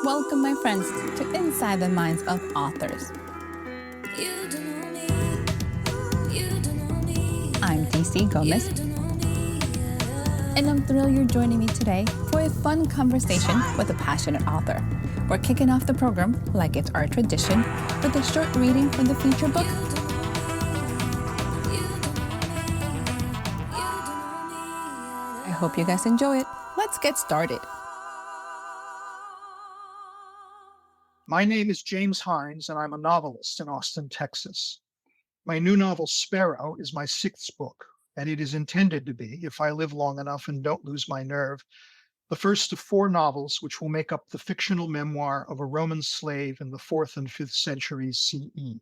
Welcome, my friends, to Inside the Minds of Authors. I'm DC Gomez, and I'm thrilled you're joining me today for a fun conversation with a passionate author. We're kicking off the program, like it's our tradition, with a short reading from the feature book. I hope you guys enjoy it. Let's get started. My name is James Hynes, and I'm a novelist in Austin, Texas. My new novel, Sparrow, is my sixth book, and it is intended to be, if I live long enough and don't lose my nerve, the first of four novels which will make up the fictional memoir of a Roman slave in the 4th and 5th centuries CE.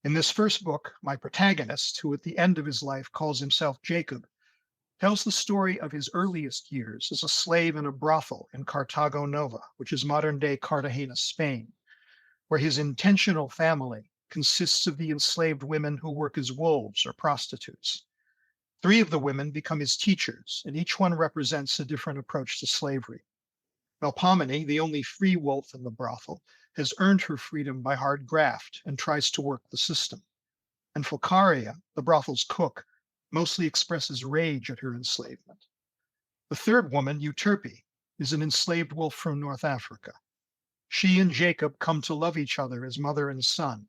In this first book, my protagonist, who at the end of his life calls himself Jacob, tells the story of his earliest years as a slave in a brothel in Carthago Nova, which is modern-day Cartagena, Spain, where his intentional family consists of the enslaved women who work as wolves or prostitutes. 3 of the women become his teachers, and each one represents a different approach to slavery. Melpomene, the only free wolf in the brothel, has earned her freedom by hard graft and tries to work the system. And Fulcaria, the brothel's cook, mostly expresses rage at her enslavement. The 3rd woman, Euterpe, is an enslaved wolf from North Africa. She and Jacob come to love each other as mother and son,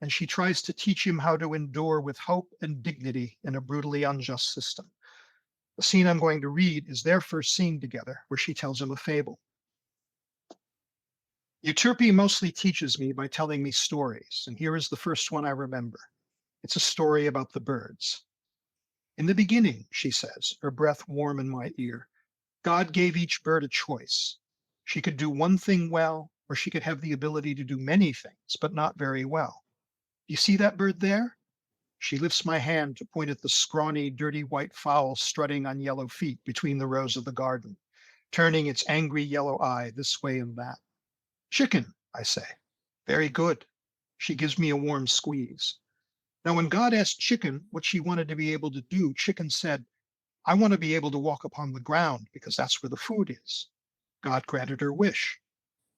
and she tries to teach him how to endure with hope and dignity in a brutally unjust system. The scene I'm going to read is their first scene together, where she tells him a fable. Euterpe mostly teaches me by telling me stories, and here is the first one I remember. It's a story about the birds. In the beginning, she says, her breath warm in my ear, God gave each bird a choice. She could do one thing well, or she could have the ability to do many things, but not very well. You see that bird there? She lifts my hand to point at the scrawny, dirty white fowl strutting on yellow feet between the rows of the garden, turning its angry yellow eye this way and that. Chicken, I say. Very good. She gives me a warm squeeze. Now, when God asked Chicken what she wanted to be able to do, Chicken said, I want to be able to walk upon the ground because that's where the food is. God granted her wish.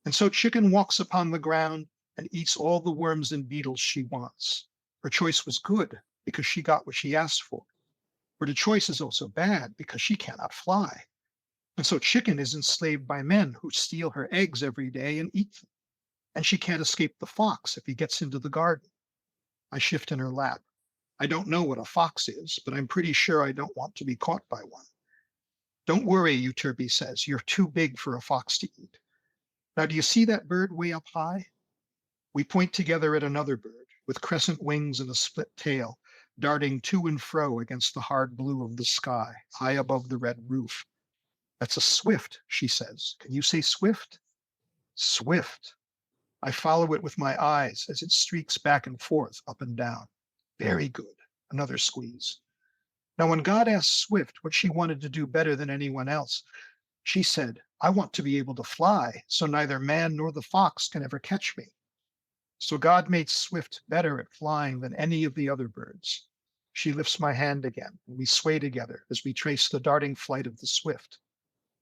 And so Chicken walks upon the ground and eats all the worms and beetles she wants. Her choice was good because she got what she asked for. But the choice is also bad because she cannot fly. And so Chicken is enslaved by men who steal her eggs every day and eat them. And she can't escape the fox if he gets into the garden. I shift in her lap. I don't know what a fox is, but I'm pretty sure I don't want to be caught by one. Don't worry, Euterpe says. You're too big for a fox to eat. Now, do you see that bird way up high? We point together at another bird with crescent wings and a split tail, darting to and fro against the hard blue of the sky, high above the red roof. That's a swift, she says. Can you say swift? Swift. I follow it with my eyes as it streaks back and forth, up and down. Very good. Another squeeze. Now, when God asked Swift what she wanted to do better than anyone else, she said, I want to be able to fly so neither man nor the fox can ever catch me. So God made Swift better at flying than any of the other birds. She lifts my hand again, and we sway together as we trace the darting flight of the swift.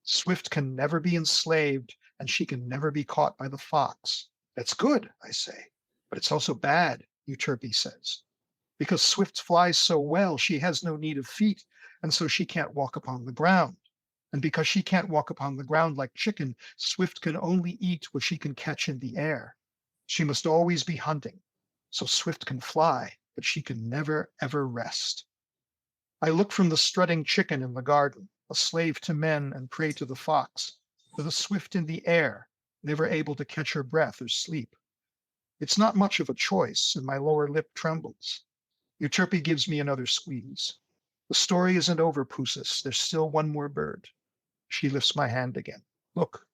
Swift can never be enslaved, and she can never be caught by the fox. That's good, I say, but it's also bad, Euterpe says. Because Swift flies so well, she has no need of feet, and so she can't walk upon the ground. And because she can't walk upon the ground like Chicken, Swift can only eat what she can catch in the air. She must always be hunting, so Swift can fly, but she can never, ever rest. I look from the strutting chicken in the garden, a slave to men and prey to the fox, to the Swift in the air, never able to catch her breath or sleep. It's not much of a choice, and my lower lip trembles. Euterpe gives me another squeeze. The story isn't over, Pusis. There's still one more bird. She lifts my hand again. Look.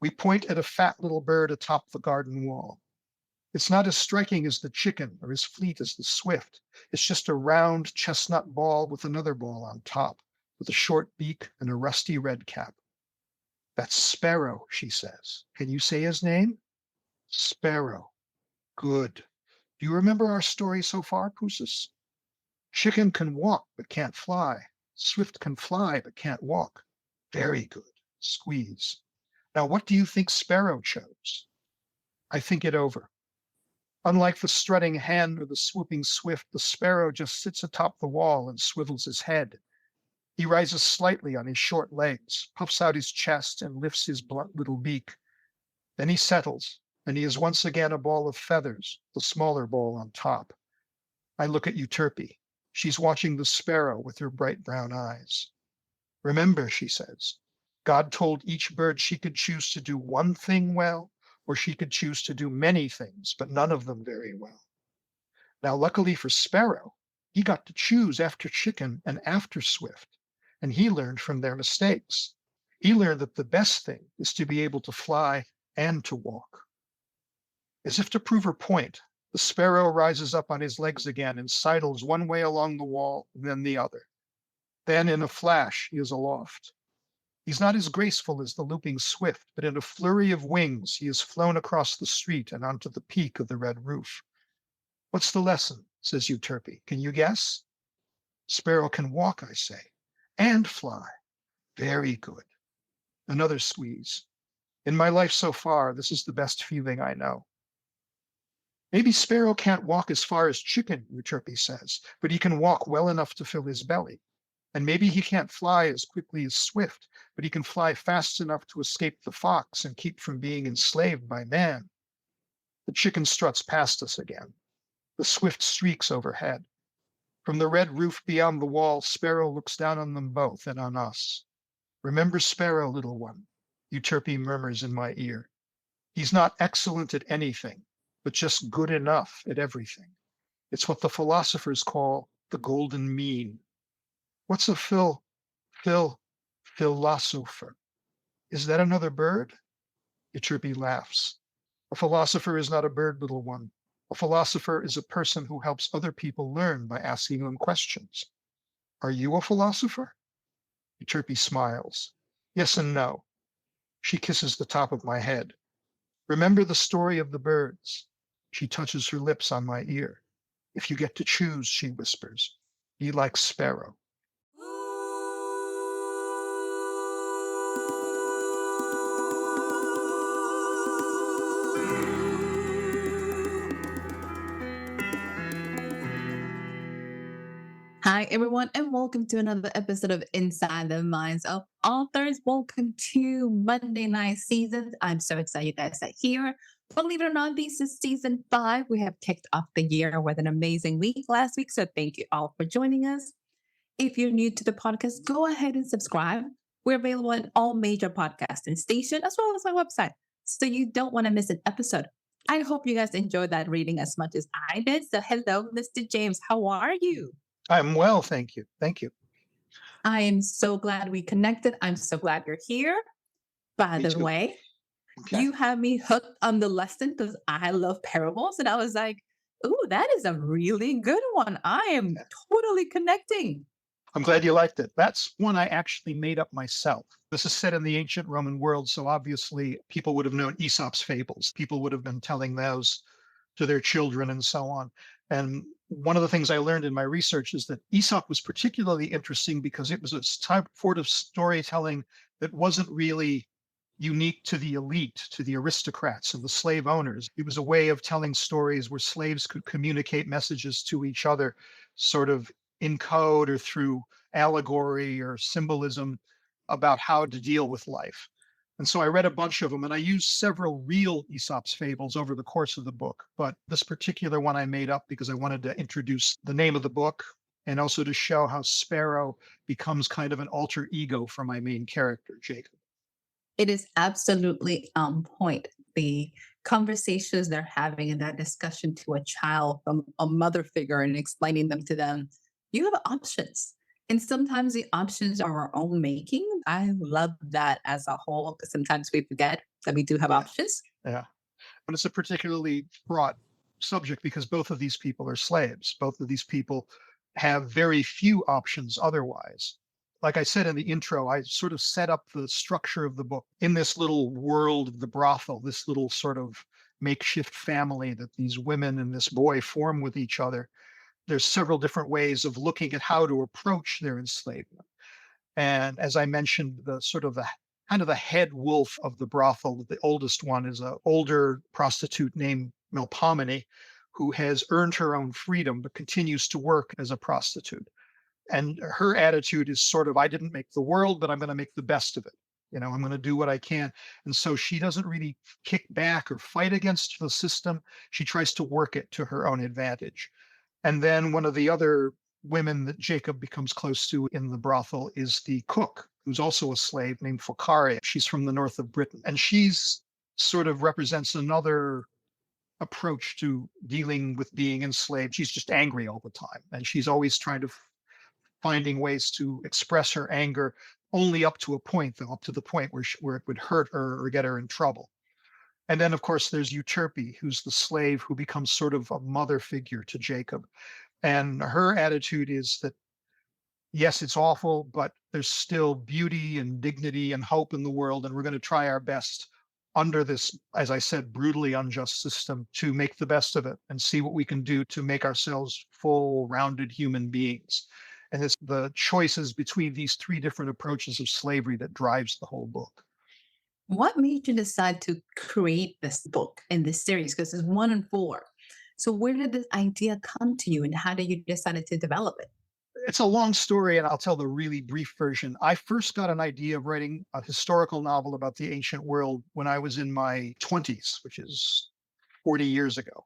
We point at a fat little bird atop the garden wall. It's not as striking as the chicken or as fleet as the swift. It's just a round chestnut ball with another ball on top, with a short beak and a rusty red cap. That's Sparrow, she says. Can you say his name? Sparrow. Good. Do you remember our story so far, Pusis? Chicken can walk but can't fly. Swift can fly but can't walk. Very good. Squeeze. Now, what do you think Sparrow chose? I think it over. Unlike the strutting hen or the swooping swift, the sparrow just sits atop the wall and swivels his head. He rises slightly on his short legs, puffs out his chest, and lifts his blunt little beak. Then he settles, and he is once again a ball of feathers, the smaller ball on top. I look at Euterpe. She's watching the sparrow with her bright brown eyes. Remember, she says, God told each bird she could choose to do one thing well, or she could choose to do many things, but none of them very well. Now, luckily for Sparrow, he got to choose after Chicken and after Swift, and he learned from their mistakes. He learned that the best thing is to be able to fly and to walk. As if to prove her point, the sparrow rises up on his legs again and sidles one way along the wall, then the other. Then, in a flash, he is aloft. He's not as graceful as the looping swift, but in a flurry of wings, he has flown across the street and onto the peak of the red roof. What's the lesson? Says Euterpe. Can you guess? Sparrow can walk, I say, and fly. Very good. Another squeeze. In my life so far, this is the best feeling I know. Maybe Sparrow can't walk as far as Chicken, Euterpe says, but he can walk well enough to fill his belly. And maybe he can't fly as quickly as Swift, but he can fly fast enough to escape the fox and keep from being enslaved by man. The chicken struts past us again. The Swift streaks overhead. From the red roof beyond the wall, Sparrow looks down on them both and on us. Remember Sparrow, little one, Euterpe murmurs in my ear. He's not excellent at anything, but just good enough at everything. It's what the philosophers call the golden mean. What's a philosopher? Is that another bird? Euterpe laughs. A philosopher is not a bird, little one. A philosopher is a person who helps other people learn by asking them questions. Are you a philosopher? Euterpe smiles. Yes and no. She kisses the top of my head. Remember the story of the birds. She touches her lips on my ear. If you get to choose, she whispers, be like Sparrow. Hi, everyone, and welcome to another episode of Inside the Minds of Authors. Welcome to Monday Night Seasons. I'm so excited you guys are here. Believe it or not, this is season 5. We have kicked off the year with an amazing week last week, so thank you all for joining us. If you're new to the podcast, go ahead and subscribe. We're available on all major podcasting stations as well as my website, so you don't want to miss an episode. I hope you guys enjoyed that reading as much as I did. So hello, Mr. James. How are you? I'm well, thank you. Thank you. I am so glad we connected. I'm so glad you're here. By the way, you have me hooked on the lesson because I love parables. And I was like, ooh, that is a really good one. I am totally connecting. I'm glad you liked it. That's one I actually made up myself. This is set in the ancient Roman world, so obviously people would have known Aesop's fables. People would have been telling those to their children and so on. And one of the things I learned in my research is that Aesop was particularly interesting because it was a type of storytelling that wasn't really unique to the elite, to the aristocrats and the slave owners. It was a way of telling stories where slaves could communicate messages to each other, sort of in code or through allegory or symbolism about how to deal with life. And so I read a bunch of them, and I used several real Aesop's fables over the course of the book. But this particular one I made up because I wanted to introduce the name of the book and also to show how Sparrow becomes kind of an alter ego for my main character, Jacob. It is absolutely on point. The conversations they're having in that discussion to a child from a mother figure and explaining them to them, you have options. And sometimes the options are our own making. I love that as a whole, because sometimes we forget that we do have options. Yeah. But it's a particularly fraught subject because both of these people are slaves. Both of these people have very few options otherwise. Like I said in the intro, I sort of set up the structure of the book in this little world of the brothel, this little sort of makeshift family that these women and this boy form with each other. There's several different ways of looking at how to approach their enslavement. And as I mentioned, the sort of the kind of the head wolf of the brothel. The oldest one is an older prostitute named Melpomene, who has earned her own freedom but continues to work as a prostitute. And her attitude is sort of, I didn't make the world, but I'm going to make the best of it. I'm going to do what I can. And so she doesn't really kick back or fight against the system. She tries to work it to her own advantage. And then one of the other women that Jacob becomes close to in the brothel is the cook, who's also a slave named Focaria. She's from the north of Britain. And she's sort of represents another approach to dealing with being enslaved. She's just angry all the time. And she's always trying to finding ways to express her anger, only up to a point, though, up to the point where it would hurt her or get her in trouble. And then, of course, there's Euterpe, who's the slave who becomes sort of a mother figure to Jacob. And her attitude is that, yes, it's awful, but there's still beauty and dignity and hope in the world. And we're going to try our best under this, as I said, brutally unjust system to make the best of it and see what we can do to make ourselves full, rounded human beings. And it's the choices between these three different approaches of slavery that drives the whole book. What made you decide to create this book in this series? Because it's 1 and 4. So where did this idea come to you and how did you decide to develop it? It's a long story, and I'll tell the really brief version. I first got an idea of writing a historical novel about the ancient world when I was in my 20s, which is 40 years ago.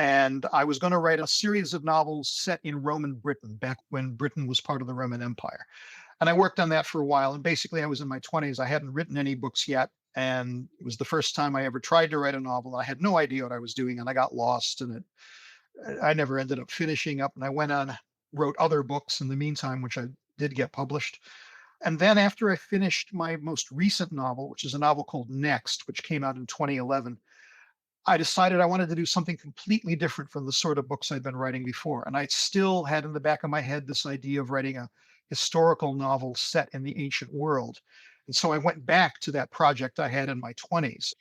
And I was going to write a series of novels set in Roman Britain, back when Britain was part of the Roman Empire. And I worked on that for a while. And basically, I was in my 20s. I hadn't written any books yet. And it was the first time I ever tried to write a novel. I had no idea what I was doing, and I got lost. And I never ended up finishing up. And I went on, wrote other books in the meantime, which I did get published. And then after I finished my most recent novel, which is a novel called Next, which came out in 2011, I decided I wanted to do something completely different from the sort of books I'd been writing before. And I still had in the back of my head this idea of writing a historical novel set in the ancient world. And so I went back to that project I had in my 20s.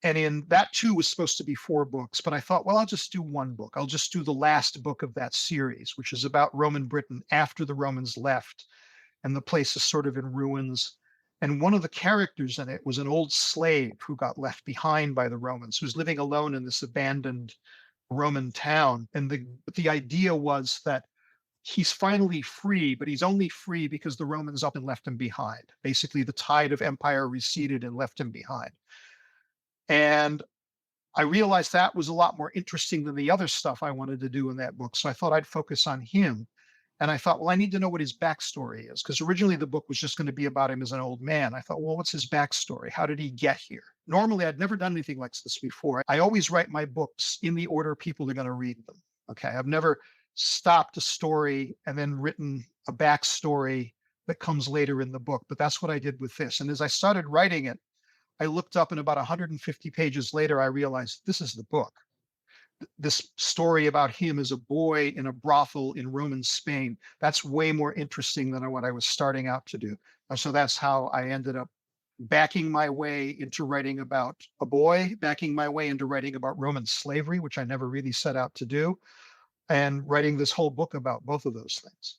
And in that too was supposed to be 4 books, but I thought, well, I'll just do 1 book. I'll just do the last book of that series, which is about Roman Britain after the Romans left, and the place is sort of in ruins. And one of the characters in it was an old slave who got left behind by the Romans, who's living alone in this abandoned Roman town. And the idea was that he's finally free, but he's only free because the Romans up and left him behind. Basically, the tide of empire receded and left him behind. And I realized that was a lot more interesting than the other stuff I wanted to do in that book. So I thought I'd focus on him. And I thought, well, I need to know what his backstory is, because originally the book was just going to be about him as an old man. I thought, well, what's his backstory? How did he get here? Normally, I'd never done anything like this before. I always write my books in the order people are going to read them. Okay. I've never stopped a story and then written a backstory that comes later in the book. But that's what I did with this. And as I started writing it, I looked up, and about 150 pages later, I realized this is the book. This story about him as a boy in a brothel in Roman Spain, that's way more interesting than what I was starting out to do. So that's how I ended up backing my way into writing about a boy, backing my way into writing about Roman slavery, which I never really set out to do, and writing this whole book about both of those things.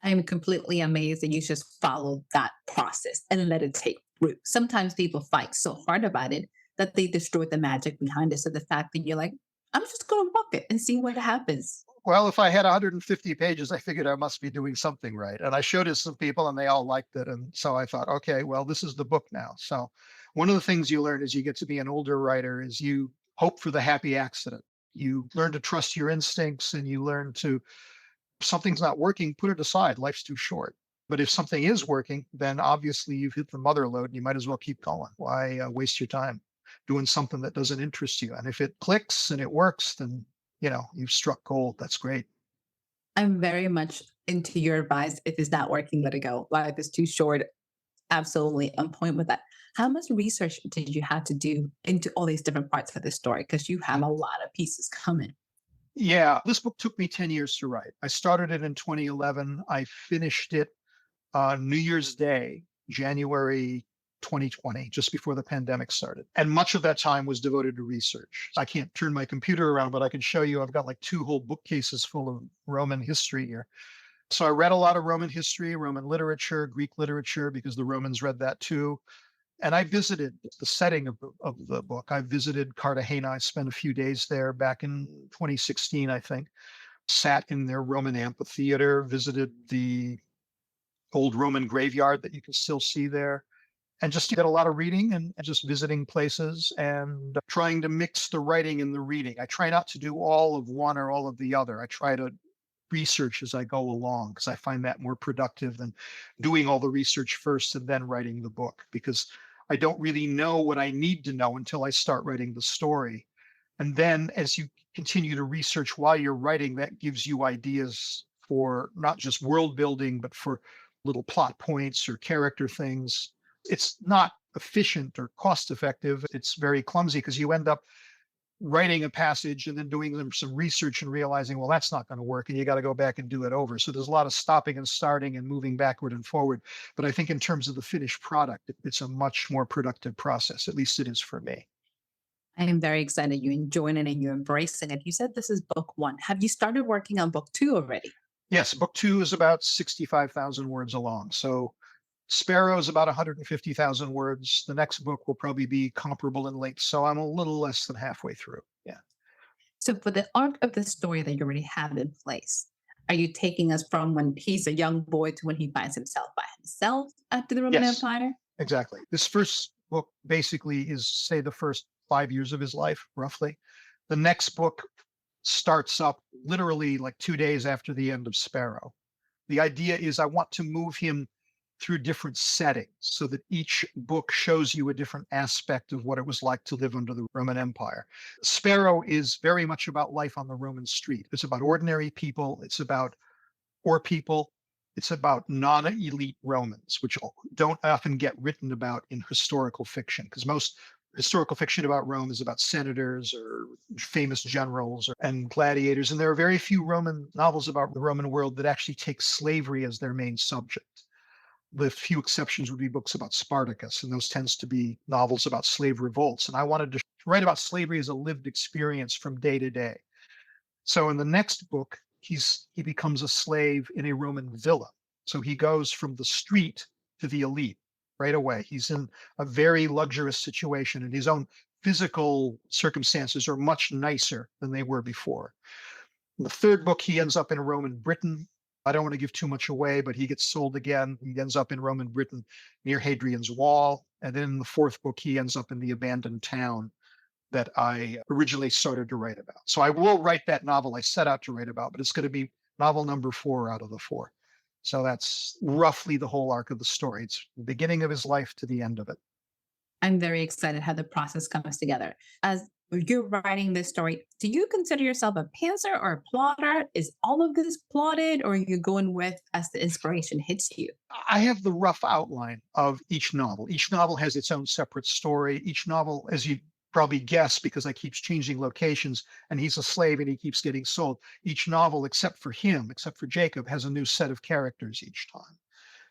I'm completely amazed that you just followed that process and let it take root. Sometimes people fight so hard about it that they destroy the magic behind it. So the fact that you're like, I'm just going to book it and see what happens. Well, if I had 150 pages, I figured I must be doing something right. And I showed it to some people and they all liked it. And so I thought, okay, well, this is the book now. So one of the things you learn as you get to be an older writer is you hope for the happy accident. You learn to trust your instincts, and you learn to, if something's not working, put it aside. Life's too short. But if something is working, then obviously you've hit the mother load and you might as well keep going. Why waste your time doing something that doesn't interest you? And if it clicks and it works, then, you've struck gold. That's great. I'm very much into your advice. If it's not working, let it go. Life is too short. Absolutely on point with that. How much research did you have to do into all these different parts of the story? Because you have a lot of pieces coming. Yeah, this book took me 10 years to write. I started it in 2011. I finished it New Year's Day, January 2020, just before the pandemic started. And much of that time was devoted to research. I can't turn my computer around, but I can show you I've got like 2 whole bookcases full of Roman history here. So I read a lot of Roman history, Roman literature, Greek literature, because the Romans read that too. And I visited the setting of the book. I visited Cartagena. I spent a few days there back in 2016, I think. Sat in their Roman amphitheater, visited the old Roman graveyard that you can still see there, and just did a lot of reading and just visiting places and trying to mix the writing and the reading. I try not to do all of one or all of the other. I try to research as I go along because I find that more productive than doing all the research first and then writing the book, because I don't really know what I need to know until I start writing the story. And then as you continue to research while you're writing, that gives you ideas for not just world building, but for little plot points or character things. It's not efficient or cost effective. It's very clumsy because you end up writing a passage and then doing some research and realizing, well, that's not going to work. And you got to go back and do it over. So there's a lot of stopping and starting and moving backward and forward. But I think in terms of the finished product, it's a much more productive process. At least it is for me. I am very excited you're enjoying it and you're embracing it. You said this is book one. Have you started working on book two already? Yes, book two is about 65,000 words long. So Sparrow is about 150,000 words. The next book will probably be comparable in length. So I'm a little less than halfway through. Yeah. So, for the arc of the story that you already have in place, are you taking us from when he's a young boy to when he finds himself by himself after the Roman Yes, Empire? exactly. This first book basically is, say, the first 5 years of his life, roughly. The next book starts up literally like 2 days after the end of Sparrow. The idea is I want to move him through different settings so that each book shows you a different aspect of what it was like to live under the Roman Empire. Sparrow is very much about life on the Roman street. It's about ordinary people. It's about poor people. It's about non-elite Romans, which don't often get written about in historical fiction, because most historical fiction about Rome is about senators or famous generals and gladiators. And there are very few Roman novels about the Roman world that actually take slavery as their main subject. The few exceptions would be books about Spartacus, and those tends to be novels about slave revolts. And I wanted to write about slavery as a lived experience from day to day. So in the next book, he becomes a slave in a Roman villa. So he goes from the street to the elite right away. He's in a very luxurious situation, and his own physical circumstances are much nicer than they were before. In the third book, he ends up in Roman Britain. I don't want to give too much away, but he gets sold again. He ends up in Roman Britain near Hadrian's Wall. And then in the fourth book, he ends up in the abandoned town that I originally started to write about. So I will write that novel I set out to write about, but it's going to be novel number 4 out of the 4. So that's roughly the whole arc of the story. It's the beginning of his life to the end of it. I'm very excited how the process comes together. As you're writing this story, do you consider yourself a pantser or a plotter? Is all of this plotted, or are you going with as the inspiration hits you? I have the rough outline of each novel. Each novel has its own separate story. Each novel, as you probably guess, because I keeps changing locations and he's a slave and he keeps getting sold. Each novel, except for him, except for Jacob, has a new set of characters each time.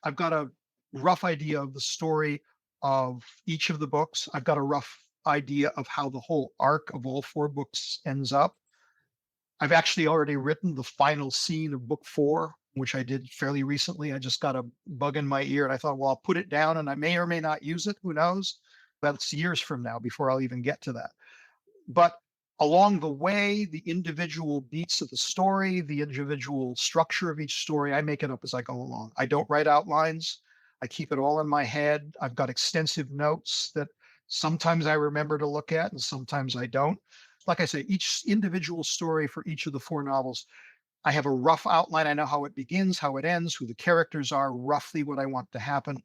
I've got a rough idea of the story of each of the books. I've got a rough idea of how the whole arc of all 4 books ends up. I've actually already written the final scene of book 4, which I did fairly recently. I just got a bug in my ear and I thought, well, I'll put it down and I may or may not use it. Who knows? That's years from now before I'll even get to that. But along the way, the individual beats of the story, the individual structure of each story, I make it up as I go along. I don't write outlines. I keep it all in my head. I've got extensive notes that sometimes I remember to look at and sometimes I don't. Like I say, each individual story for each of the 4 novels, I have a rough outline. I know how it begins, how it ends, who the characters are, roughly what I want to happen.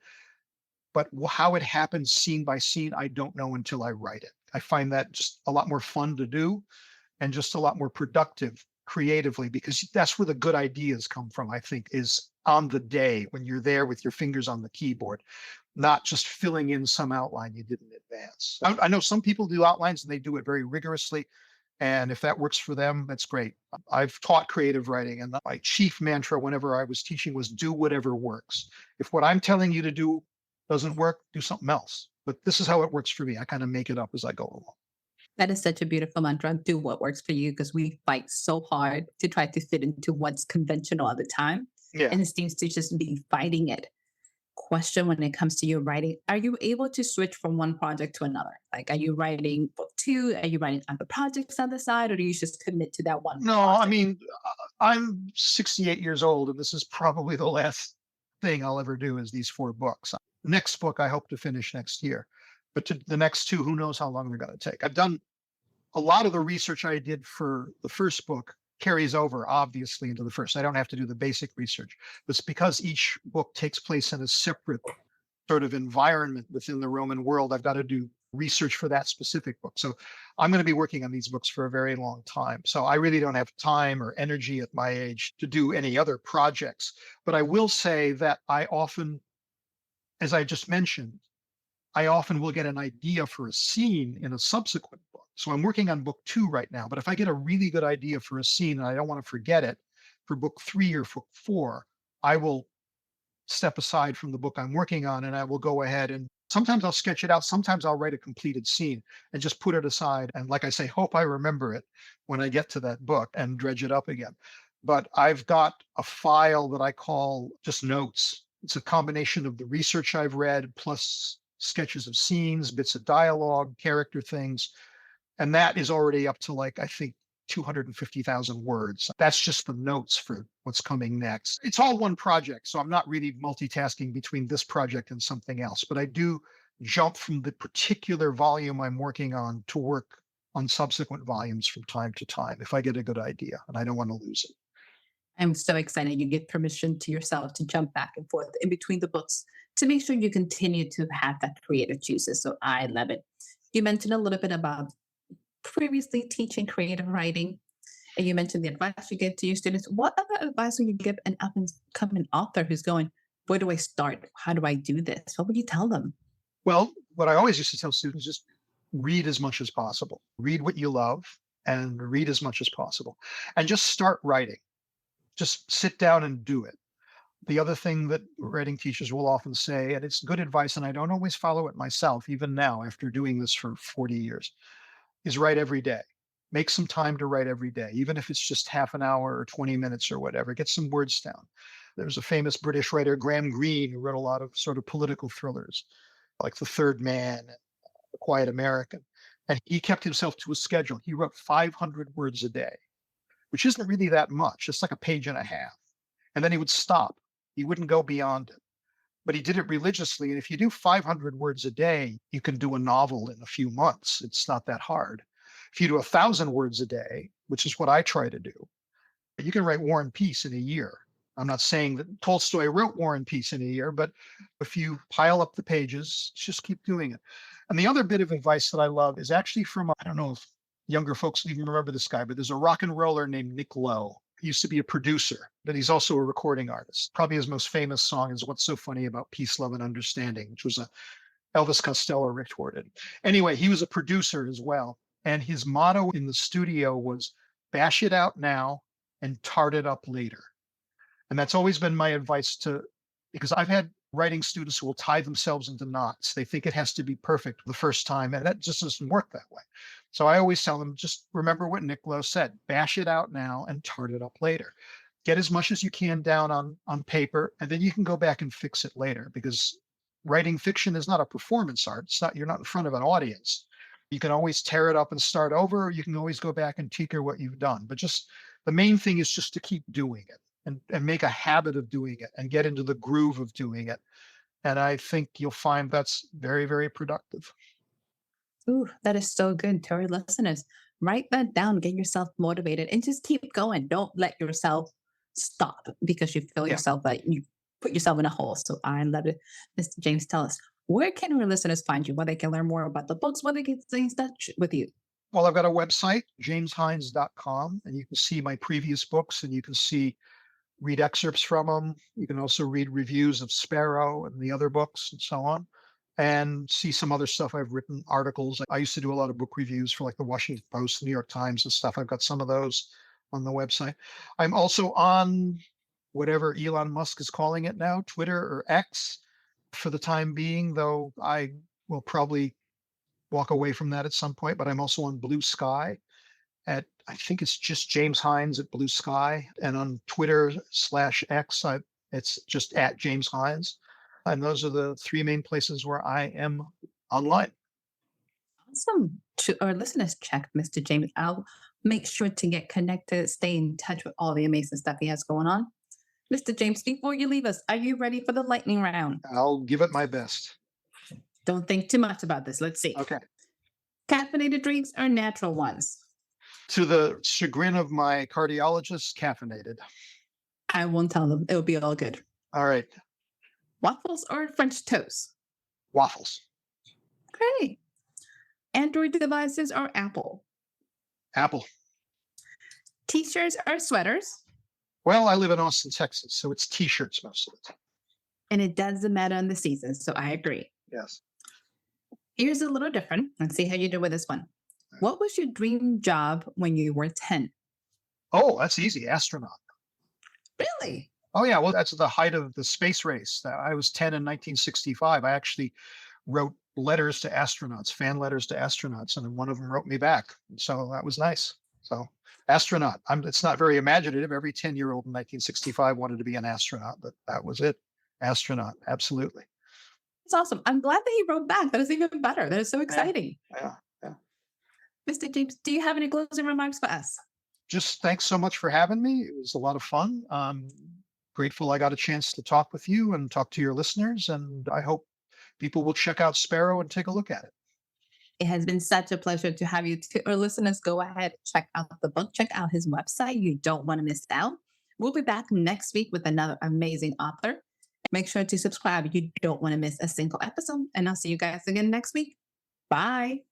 But how it happens scene by scene, I don't know until I write it. I find that just a lot more fun to do and just a lot more productive creatively, because that's where the good ideas come from, I think, is on the day when you're there with your fingers on the keyboard, not just filling in some outline you did in advance. I know some people do outlines and they do it very rigorously. And if that works for them, that's great. I've taught creative writing, and my chief mantra whenever I was teaching was do whatever works. If what I'm telling you to do doesn't work, do something else. But this is how it works for me. I kind of make it up as I go along. That is such a beautiful mantra. Do what works for you, because we fight so hard to try to fit into what's conventional at the time. Yeah. and it seems to just be fighting it. Question when it comes to your writing, are you able to switch from one project to another? Like, are you writing book two? Are you writing other projects on the side, or do you just commit to that one No, I project? mean, I'm 68 years old, and this is probably the last thing I'll ever do is these 4 books. The next book I hope to finish next year, but to the next 2, who knows how long they're going to take. I've done a lot of the research I did for the first book carries over obviously into the first. I don't have to do the basic research. But it's because each book takes place in a separate sort of environment within the Roman world. I've got to do research for that specific book. So I'm going to be working on these books for a very long time. So I really don't have time or energy at my age to do any other projects. But I will say that I often, as I just mentioned, I often will get an idea for a scene in a subsequent book. So I'm working on book 2 right now, but if I get a really good idea for a scene and I don't want to forget it for book 3 or book 4, I will step aside from the book I'm working on and I will go ahead and sometimes I'll sketch it out. Sometimes I'll write a completed scene and just put it aside. And like I say, hope I remember it when I get to that book and dredge it up again. But I've got a file that I call just notes. It's a combination of the research I've read plus sketches of scenes, bits of dialogue, character things. And that is already up to like, I think, 250,000 words. That's just the notes for what's coming next. It's all one project, so I'm not really multitasking between this project and something else, but I do jump from the particular volume I'm working on to work on subsequent volumes from time to time if I get a good idea and I don't want to lose it. I'm so excited you give permission to yourself to jump back and forth in between the books to make sure you continue to have that creative juices. So I love it. You mentioned a little bit about previously teaching creative writing, and you mentioned the advice you give to your students. What other advice would you give an up and coming author who's going, where do I start? How do I do this? What would you tell them? Well, what I always used to tell students is read as much as possible. Read what you love and read as much as possible. And just start writing. Just sit down and do it. The other thing that writing teachers will often say, and it's good advice, and I don't always follow it myself, even now after doing this for 40 years, is write every day. Make some time to write every day, even if it's just half an hour or 20 minutes or whatever. Get some words down. There's a famous British writer, Graham Greene, who wrote a lot of sort of political thrillers, like The Third Man, The Quiet American. And he kept himself to a schedule. He wrote 500 words a day, which isn't really that much. It's like a page and a half. And then he would stop. He wouldn't go beyond it. But he did it religiously. And if you do 500 words a day, you can do a novel in a few months. It's not that hard. If you do 1,000 words a day, which is what I try to do, you can write War and Peace in a year. I'm not saying that Tolstoy wrote War and Peace in a year, but if you pile up the pages, just keep doing it. And the other bit of advice that I love is actually from, I don't know if younger folks even remember this guy, but there's a rock and roller named Nick Lowe. He used to be a producer, but he's also a recording artist. Probably his most famous song is What's So Funny About Peace, Love, and Understanding, which was a Elvis Costello recorded. Anyway, he was a producer as well. And his motto in the studio was bash it out now and tart it up later. And that's always been my advice because I've had writing students who will tie themselves into knots. They think it has to be perfect the first time, and that just doesn't work that way. So I always tell them, just remember what Nick Lowe said, bash it out now and tart it up later. Get as much as you can down on paper, and then you can go back and fix it later, because writing fiction is not a performance art. You're not in front of an audience. You can always tear it up and start over, or you can always go back and tinker what you've done. But just the main thing is just to keep doing it and make a habit of doing it and get into the groove of doing it. And I think you'll find that's very, very productive. Ooh, that is so good to our listeners. Write that down, get yourself motivated, and just keep going. Don't let yourself stop because you feel Yeah. yourself that you put yourself in a hole. So I love it. Mr. James, tell us, where can our listeners find you? Where they can learn more about the books, where they can stay in touch with you. Well, I've got a website, jameshynes.com, and you can see my previous books and you can read excerpts from them. You can also read reviews of Sparrow and the other books and so on, and see some other stuff I've written, articles. I used to do a lot of book reviews for like the Washington Post, the New York Times and stuff. I've got some of those on the website. I'm also on whatever Elon Musk is calling it now, Twitter or X for the time being, though I will probably walk away from that at some point, but I'm also on Blue Sky. I think it's just James Hynes at Blue Sky, and on Twitter/X, it's just at James Hynes. And those are the three main places where I am online. Awesome. To our listeners, check Mr. James out. Make sure to get connected, stay in touch with all the amazing stuff he has going on. Mr. James, before you leave us, are you ready for the lightning round? I'll give it my best. Don't think too much about this. Let's see. Okay. Caffeinated drinks or natural ones? To the chagrin of my cardiologist, caffeinated. I won't tell them. It'll be all good. All right. Waffles or French toast? Waffles. Great. Android devices or Apple? Apple. T-shirts or sweaters? Well, I live in Austin, Texas, so it's t-shirts most of the time. And it doesn't matter on the season, so I agree. Yes. Here's a little different. Let's see how you do with this one. What was your dream job when you were 10? Oh, that's easy. Astronaut. Really? Oh, yeah. Well, that's the height of the space race. I was 10 in 1965. I actually wrote letters to astronauts, fan letters to astronauts, and then one of them wrote me back. So that was nice. So astronaut. It's not very imaginative. Every 10-year-old in 1965 wanted to be an astronaut, but that was it. Astronaut. Absolutely. It's awesome. I'm glad that he wrote back. That is even better. That is so exciting. Yeah. Mr. James, do you have any closing remarks for us? Just thanks so much for having me. It was a lot of fun. Grateful I got a chance to talk with you and talk to your listeners. And I hope people will check out Sparrow and take a look at it. It has been such a pleasure to have you. To our listeners, go ahead, check out the book, check out his website. You don't want to miss out. We'll be back next week with another amazing author. Make sure to subscribe. You don't want to miss a single episode. And I'll see you guys again next week. Bye.